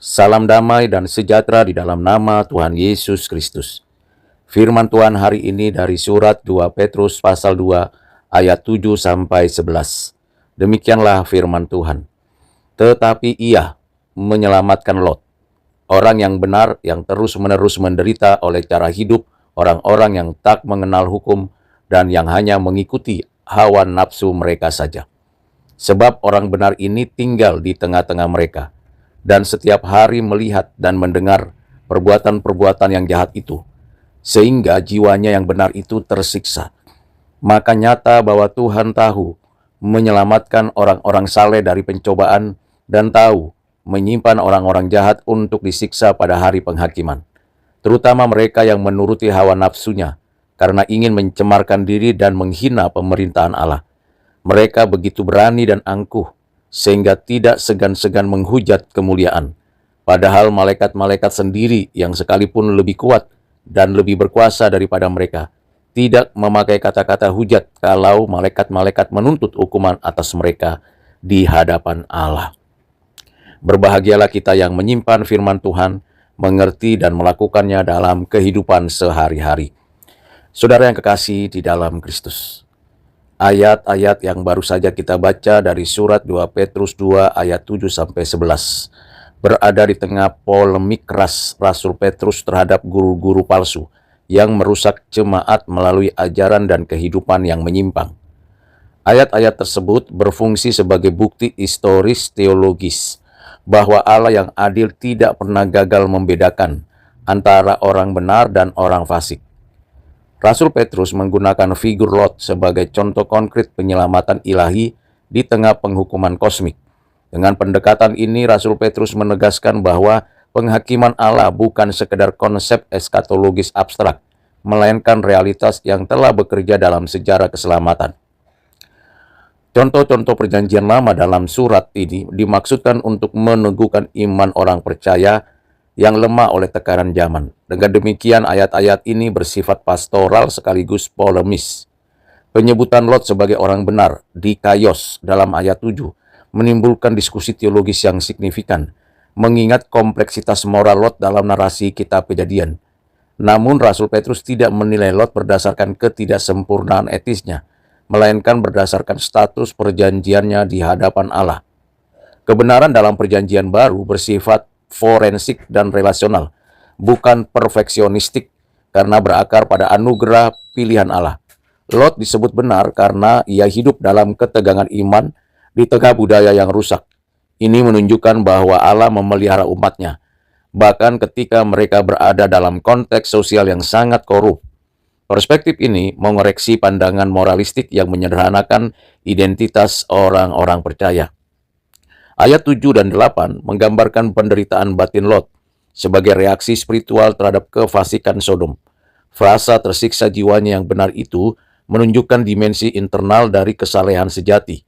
Salam damai dan sejahtera di dalam nama Tuhan Yesus Kristus. Firman Tuhan hari ini dari surat 2 Petrus pasal 2 ayat 7 sampai 11. Demikianlah firman Tuhan. Tetapi ia menyelamatkan Lot, orang yang benar yang terus-menerus menderita oleh cara hidup orang-orang yang tak mengenal hukum dan yang hanya mengikuti hawa nafsu mereka saja. Sebab orang benar ini tinggal di tengah-tengah mereka, dan setiap hari melihat dan mendengar perbuatan-perbuatan yang jahat itu, sehingga jiwanya yang benar itu tersiksa. Maka nyata bahwa Tuhan tahu menyelamatkan orang-orang saleh dari pencobaan dan tahu menyimpan orang-orang jahat untuk disiksa pada hari penghakiman, terutama mereka yang menuruti hawa nafsunya karena ingin mencemarkan diri dan menghina pemerintahan Allah. Mereka begitu berani dan angkuh, sehingga tidak segan-segan menghujat kemuliaan. Padahal malaikat-malaikat sendiri yang sekalipun lebih kuat dan lebih berkuasa daripada mereka, tidak memakai kata-kata hujat kalau malaikat-malaikat menuntut hukuman atas mereka di hadapan Allah. Berbahagialah kita yang menyimpan firman Tuhan, mengerti dan melakukannya dalam kehidupan sehari-hari. Saudara yang kekasih di dalam Kristus, ayat-ayat yang baru saja kita baca dari surat 2 Petrus 2 ayat 7 sampai 11 berada di tengah polemik keras Rasul Petrus terhadap guru-guru palsu yang merusak jemaat melalui ajaran dan kehidupan yang menyimpang. Ayat-ayat tersebut berfungsi sebagai bukti historis teologis bahwa Allah yang adil tidak pernah gagal membedakan antara orang benar dan orang fasik. Rasul Petrus menggunakan figur Lot sebagai contoh konkret penyelamatan ilahi di tengah penghukuman kosmik. Dengan pendekatan ini, Rasul Petrus menegaskan bahwa penghakiman Allah bukan sekedar konsep eskatologis abstrak, melainkan realitas yang telah bekerja dalam sejarah keselamatan. Contoh-contoh perjanjian lama dalam surat ini dimaksudkan untuk meneguhkan iman orang percaya yang lemah oleh tekanan zaman. Dengan demikian, ayat-ayat ini bersifat pastoral sekaligus polemis. Penyebutan Lot sebagai orang benar, dikaios dalam ayat 7, menimbulkan diskusi teologis yang signifikan, mengingat kompleksitas moral Lot dalam narasi kitab Kejadian. Namun, Rasul Petrus tidak menilai Lot berdasarkan ketidaksempurnaan etisnya, melainkan berdasarkan status perjanjiannya di hadapan Allah. Kebenaran dalam perjanjian baru bersifat forensik dan relasional, bukan perfeksionistik karena berakar pada anugerah pilihan Allah. Lot disebut benar karena ia hidup dalam ketegangan iman di tengah budaya yang rusak. Ini menunjukkan bahwa Allah memelihara umatnya, bahkan ketika mereka berada dalam konteks sosial yang sangat korup. Perspektif ini mengoreksi pandangan moralistik yang menyederhanakan identitas orang-orang percaya. Ayat 7 dan 8 menggambarkan penderitaan batin Lot sebagai reaksi spiritual terhadap kefasikan Sodom. Frasa tersiksa jiwanya yang benar itu menunjukkan dimensi internal dari kesalehan sejati.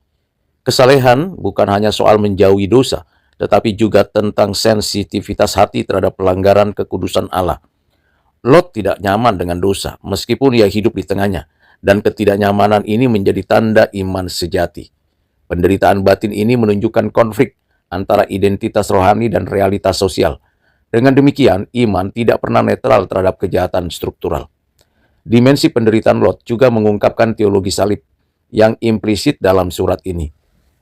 Kesalehan bukan hanya soal menjauhi dosa, tetapi juga tentang sensitivitas hati terhadap pelanggaran kekudusan Allah. Lot tidak nyaman dengan dosa, meskipun ia hidup di tengahnya, dan ketidaknyamanan ini menjadi tanda iman sejati. Penderitaan batin ini menunjukkan konflik antara identitas rohani dan realitas sosial. Dengan demikian, iman tidak pernah netral terhadap kejahatan struktural. Dimensi penderitaan Lot juga mengungkapkan teologi salib yang implisit dalam surat ini.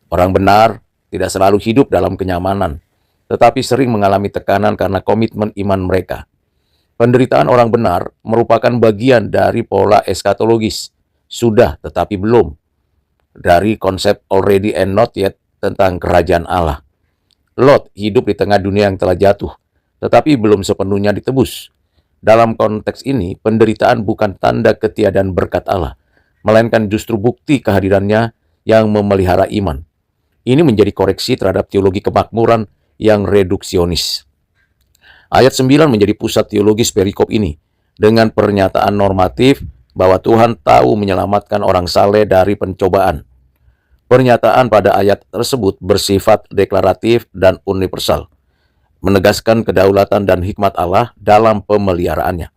Orang benar tidak selalu hidup dalam kenyamanan, tetapi sering mengalami tekanan karena komitmen iman mereka. Penderitaan orang benar merupakan bagian dari pola eskatologis, sudah tetapi belum, dari konsep already and not yet tentang kerajaan Allah. Lot hidup di tengah dunia yang telah jatuh, tetapi belum sepenuhnya ditebus. Dalam konteks ini, penderitaan bukan tanda ketiadaan berkat Allah, melainkan justru bukti kehadirannya yang memelihara iman. Ini menjadi koreksi terhadap teologi kemakmuran yang reduksionis. Ayat 9 menjadi pusat teologis perikop ini, dengan pernyataan normatif bahwa Tuhan tahu menyelamatkan orang saleh dari pencobaan. Pernyataan pada ayat tersebut bersifat deklaratif dan universal, menegaskan kedaulatan dan hikmat Allah dalam pemeliharaannya.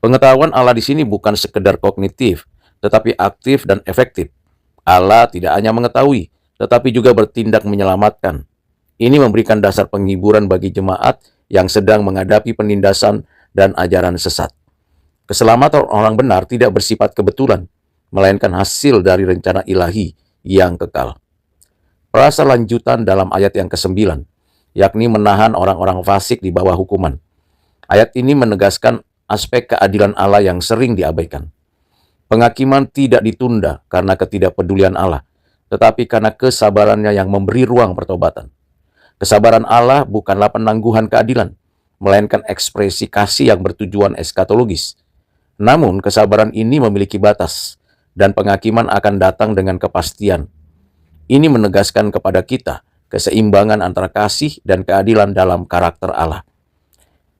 Pengetahuan Allah di sini bukan sekedar kognitif, tetapi aktif dan efektif. Allah tidak hanya mengetahui, tetapi juga bertindak menyelamatkan. Ini memberikan dasar penghiburan bagi jemaat yang sedang menghadapi penindasan dan ajaran sesat. Keselamatan orang benar tidak bersifat kebetulan, melainkan hasil dari rencana ilahi yang kekal. Frasa lanjutan dalam ayat yang ke-9, yakni menahan orang-orang fasik di bawah hukuman. Ayat ini menegaskan aspek keadilan Allah yang sering diabaikan. Penghakiman tidak ditunda karena ketidakpedulian Allah, tetapi karena kesabarannya yang memberi ruang pertobatan. Kesabaran Allah bukanlah penangguhan keadilan, melainkan ekspresi kasih yang bertujuan eskatologis. Namun, kesabaran ini memiliki batas, dan penghakiman akan datang dengan kepastian. Ini menegaskan kepada kita keseimbangan antara kasih dan keadilan dalam karakter Allah.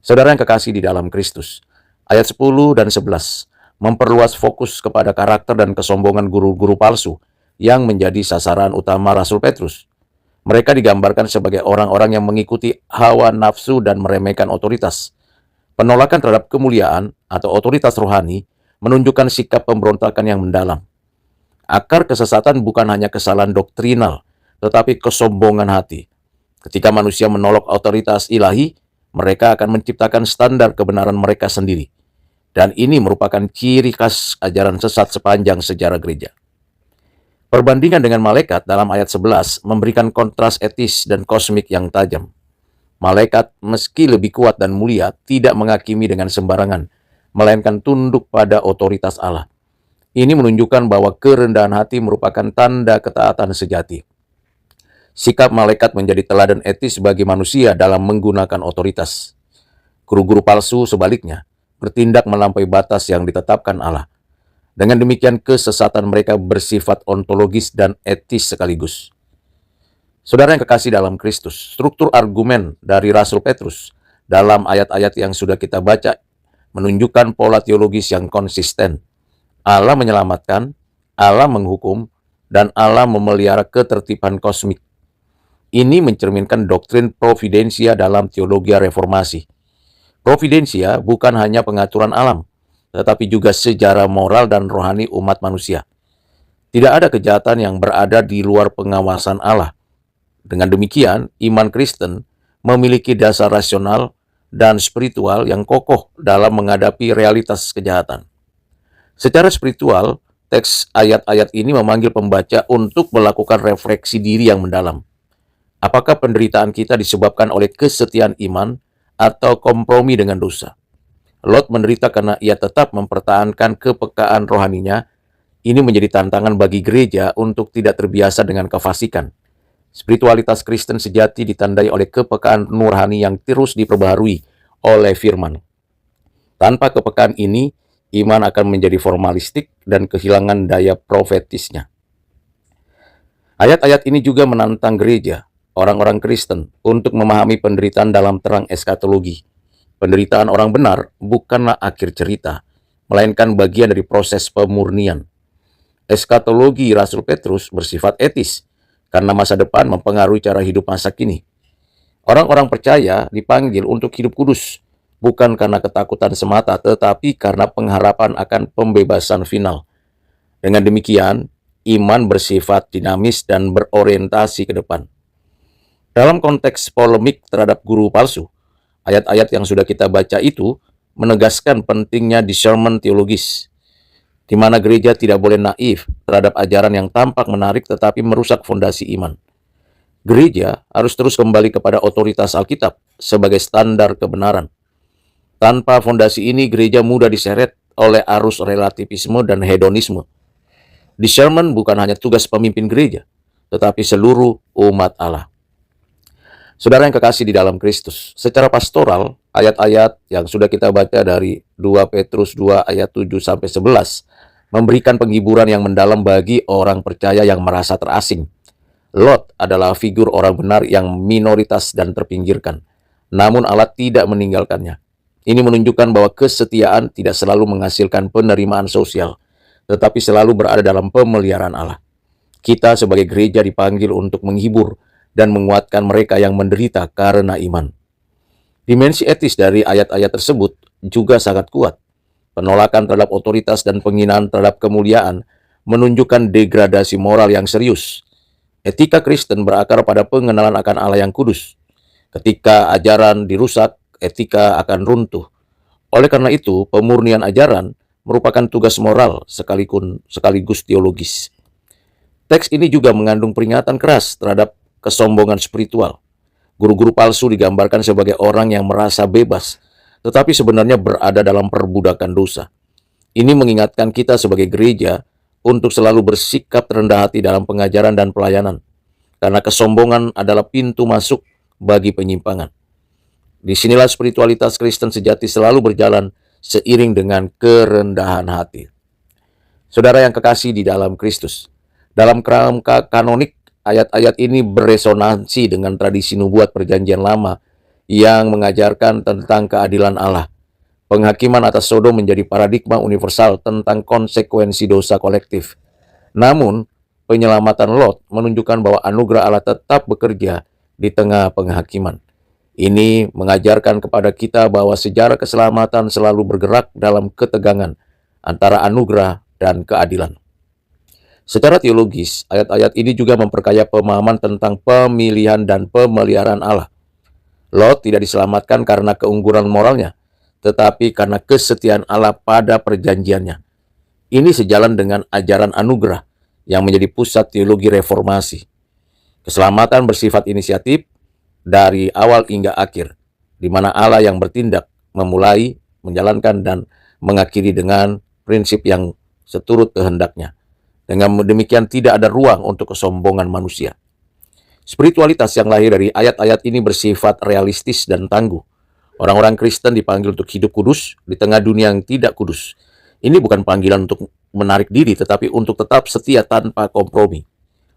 Saudara yang kekasih di dalam Kristus, ayat 10 dan 11 memperluas fokus kepada karakter dan kesombongan guru-guru palsu yang menjadi sasaran utama Rasul Petrus. Mereka digambarkan sebagai orang-orang yang mengikuti hawa nafsu dan meremehkan otoritas. Penolakan terhadap kemuliaan atau otoritas rohani menunjukkan sikap pemberontakan yang mendalam. Akar kesesatan bukan hanya kesalahan doktrinal, tetapi kesombongan hati. Ketika manusia menolak otoritas ilahi, mereka akan menciptakan standar kebenaran mereka sendiri. Dan ini merupakan ciri khas ajaran sesat sepanjang sejarah gereja. Perbandingan dengan malaikat dalam ayat 11 memberikan kontras etis dan kosmik yang tajam. Malaikat, meski lebih kuat dan mulia, tidak menghakimi dengan sembarangan, melainkan tunduk pada otoritas Allah. Ini menunjukkan bahwa kerendahan hati merupakan tanda ketaatan sejati. Sikap malaikat menjadi teladan etis bagi manusia dalam menggunakan otoritas. Guru-guru palsu sebaliknya bertindak melampaui batas yang ditetapkan Allah. Dengan demikian, kesesatan mereka bersifat ontologis dan etis sekaligus. Saudara yang kekasih dalam Kristus, struktur argumen dari Rasul Petrus dalam ayat-ayat yang sudah kita baca menunjukkan pola teologis yang konsisten. Allah menyelamatkan, Allah menghukum, dan Allah memelihara ketertiban kosmik. Ini mencerminkan doktrin providensia dalam teologi reformasi. Providensia bukan hanya pengaturan alam, tetapi juga sejarah moral dan rohani umat manusia. Tidak ada kejahatan yang berada di luar pengawasan Allah. Dengan demikian, iman Kristen memiliki dasar rasional dan spiritual yang kokoh dalam menghadapi realitas kejahatan. Secara spiritual, teks ayat-ayat ini memanggil pembaca untuk melakukan refleksi diri yang mendalam. Apakah penderitaan kita disebabkan oleh kesetiaan iman atau kompromi dengan dosa? Lot menderita karena ia tetap mempertahankan kepekaan rohaninya. Ini menjadi tantangan bagi gereja untuk tidak terbiasa dengan kefasikan. Spiritualitas Kristen sejati ditandai oleh kepekaan nurani yang terus diperbaharui oleh firman. Tanpa kepekaan ini, iman akan menjadi formalistik dan kehilangan daya profetisnya. Ayat-ayat ini juga menantang gereja, orang-orang Kristen, untuk memahami penderitaan dalam terang eskatologi. Penderitaan orang benar bukanlah akhir cerita, melainkan bagian dari proses pemurnian. Eskatologi Rasul Petrus bersifat etis, karena masa depan mempengaruhi cara hidup masa kini. Orang-orang percaya dipanggil untuk hidup kudus, bukan karena ketakutan semata, tetapi karena pengharapan akan pembebasan final. Dengan demikian, iman bersifat dinamis dan berorientasi ke depan. Dalam konteks polemik terhadap guru palsu, ayat-ayat yang sudah kita baca itu menegaskan pentingnya discernment teologis, di mana gereja tidak boleh naif terhadap ajaran yang tampak menarik tetapi merusak fondasi iman. Gereja harus terus kembali kepada otoritas Alkitab sebagai standar kebenaran. Tanpa fondasi ini, gereja mudah diseret oleh arus relativisme dan hedonisme. Discernment bukan hanya tugas pemimpin gereja, tetapi seluruh umat Allah. Saudara yang kekasih di dalam Kristus, secara pastoral, ayat-ayat yang sudah kita baca dari 2 Petrus 2 ayat 7-11 memberikan penghiburan yang mendalam bagi orang percaya yang merasa terasing. Lot adalah figur orang benar yang minoritas dan terpinggirkan, namun Allah tidak meninggalkannya. Ini menunjukkan bahwa kesetiaan tidak selalu menghasilkan penerimaan sosial, tetapi selalu berada dalam pemeliharaan Allah. Kita sebagai gereja dipanggil untuk menghibur dan menguatkan mereka yang menderita karena iman. Dimensi etis dari ayat-ayat tersebut juga sangat kuat. Penolakan terhadap otoritas dan penghinaan terhadap kemuliaan menunjukkan degradasi moral yang serius. Etika Kristen berakar pada pengenalan akan Allah yang kudus. Ketika ajaran dirusak, etika akan runtuh. Oleh karena itu, pemurnian ajaran merupakan tugas moral sekaligus teologis. Teks ini juga mengandung peringatan keras terhadap kesombongan spiritual. Guru-guru palsu digambarkan sebagai orang yang merasa bebas, tetapi sebenarnya berada dalam perbudakan dosa. Ini mengingatkan kita sebagai gereja untuk selalu bersikap rendah hati dalam pengajaran dan pelayanan, karena kesombongan adalah pintu masuk bagi penyimpangan. Disinilah spiritualitas Kristen sejati selalu berjalan seiring dengan kerendahan hati. Saudara yang kekasih di dalam Kristus, dalam kerangka kanonik, ayat-ayat ini beresonansi dengan tradisi nubuat perjanjian lama yang mengajarkan tentang keadilan Allah. Penghakiman atas Sodom menjadi paradigma universal tentang konsekuensi dosa kolektif. Namun, penyelamatan Lot menunjukkan bahwa anugerah Allah tetap bekerja di tengah penghakiman. Ini mengajarkan kepada kita bahwa sejarah keselamatan selalu bergerak dalam ketegangan antara anugerah dan keadilan. Secara teologis, ayat-ayat ini juga memperkaya pemahaman tentang pemilihan dan pemeliharaan Allah. Lot tidak diselamatkan karena keunggulan moralnya, tetapi karena kesetiaan Allah pada perjanjiannya. Ini sejalan dengan ajaran anugerah yang menjadi pusat teologi reformasi. Keselamatan bersifat inisiatif dari awal hingga akhir, di mana Allah yang bertindak, memulai, menjalankan, dan mengakhiri dengan prinsip yang seturut kehendaknya. Dengan demikian tidak ada ruang untuk kesombongan manusia. Spiritualitas yang lahir dari ayat-ayat ini bersifat realistis dan tangguh. Orang-orang Kristen dipanggil untuk hidup kudus di tengah dunia yang tidak kudus. Ini bukan panggilan untuk menarik diri, tetapi untuk tetap setia tanpa kompromi.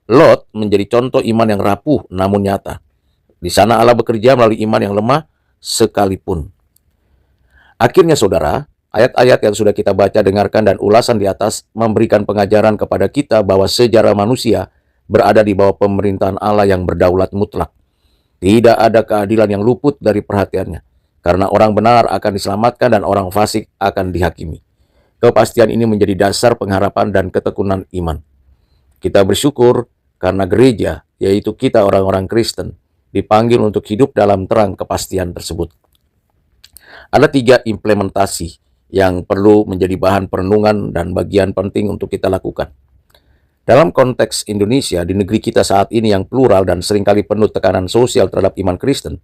Lot menjadi contoh iman yang rapuh namun nyata. Di sana Allah bekerja melalui iman yang lemah sekalipun. Akhirnya saudara, ayat-ayat yang sudah kita baca, dengarkan, dan ulasan di atas memberikan pengajaran kepada kita bahwa sejarah manusia berada di bawah pemerintahan Allah yang berdaulat mutlak. Tidak ada keadilan yang luput dari perhatiannya, karena orang benar akan diselamatkan dan orang fasik akan dihakimi. Kepastian ini menjadi dasar pengharapan dan ketekunan iman. Kita bersyukur karena gereja, yaitu kita orang-orang Kristen, dipanggil untuk hidup dalam terang kepastian tersebut. Ada 3 implementasi yang perlu menjadi bahan perenungan dan bagian penting untuk kita lakukan. Dalam konteks Indonesia, di negeri kita saat ini yang plural dan seringkali penuh tekanan sosial terhadap iman Kristen,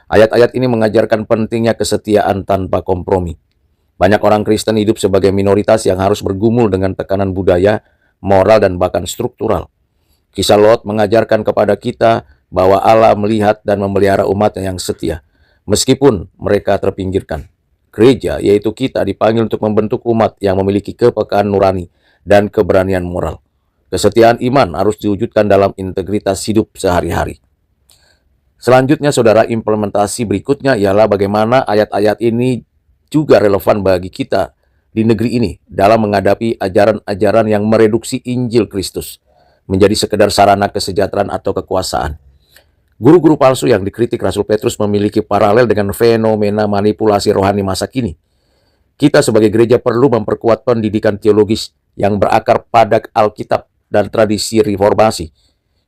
ayat-ayat ini mengajarkan pentingnya kesetiaan tanpa kompromi. Banyak orang Kristen hidup sebagai minoritas yang harus bergumul dengan tekanan budaya, moral, dan bahkan struktural. Kisah Lot mengajarkan kepada kita bahwa Allah melihat dan memelihara umatnya yang setia, meskipun mereka terpinggirkan. Gereja, yaitu kita, dipanggil untuk membentuk umat yang memiliki kepekaan nurani dan keberanian moral. Kesetiaan iman harus diwujudkan dalam integritas hidup sehari-hari. Selanjutnya, saudara, implementasi berikutnya ialah bagaimana ayat-ayat ini juga relevan bagi kita di negeri ini dalam menghadapi ajaran-ajaran yang mereduksi Injil Kristus menjadi sekedar sarana kesejahteraan atau kekuasaan. Guru-guru palsu yang dikritik Rasul Petrus memiliki paralel dengan fenomena manipulasi rohani masa kini. Kita sebagai gereja perlu memperkuat pendidikan teologis yang berakar pada Alkitab dan tradisi reformasi.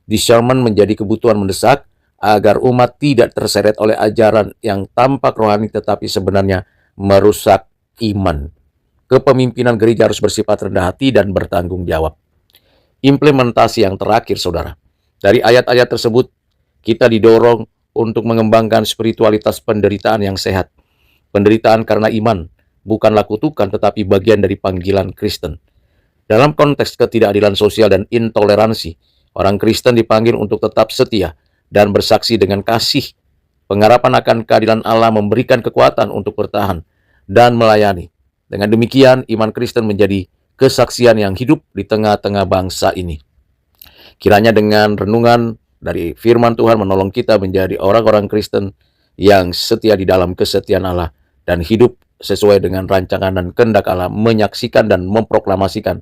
Discernment menjadi kebutuhan mendesak agar umat tidak terseret oleh ajaran yang tampak rohani tetapi sebenarnya merusak iman. Kepemimpinan gereja harus bersifat rendah hati dan bertanggung jawab. Implementasi yang terakhir, saudara. Dari ayat-ayat tersebut, kita didorong untuk mengembangkan spiritualitas penderitaan yang sehat. Penderitaan karena iman bukanlah kutukan tetapi bagian dari panggilan Kristen. Dalam konteks ketidakadilan sosial dan intoleransi, orang Kristen dipanggil untuk tetap setia dan bersaksi dengan kasih. Pengharapan akan keadilan Allah memberikan kekuatan untuk bertahan dan melayani. Dengan demikian, iman Kristen menjadi kesaksian yang hidup di tengah-tengah bangsa ini. Kiranya dengan renungan dari firman Tuhan menolong kita menjadi orang-orang Kristen yang setia di dalam kesetiaan Allah dan hidup sesuai dengan rancangan dan kehendak Allah, menyaksikan dan memproklamasikan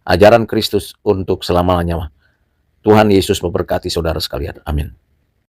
ajaran Kristus untuk selama-lamanya. Tuhan Yesus memberkati saudara sekalian. Amin.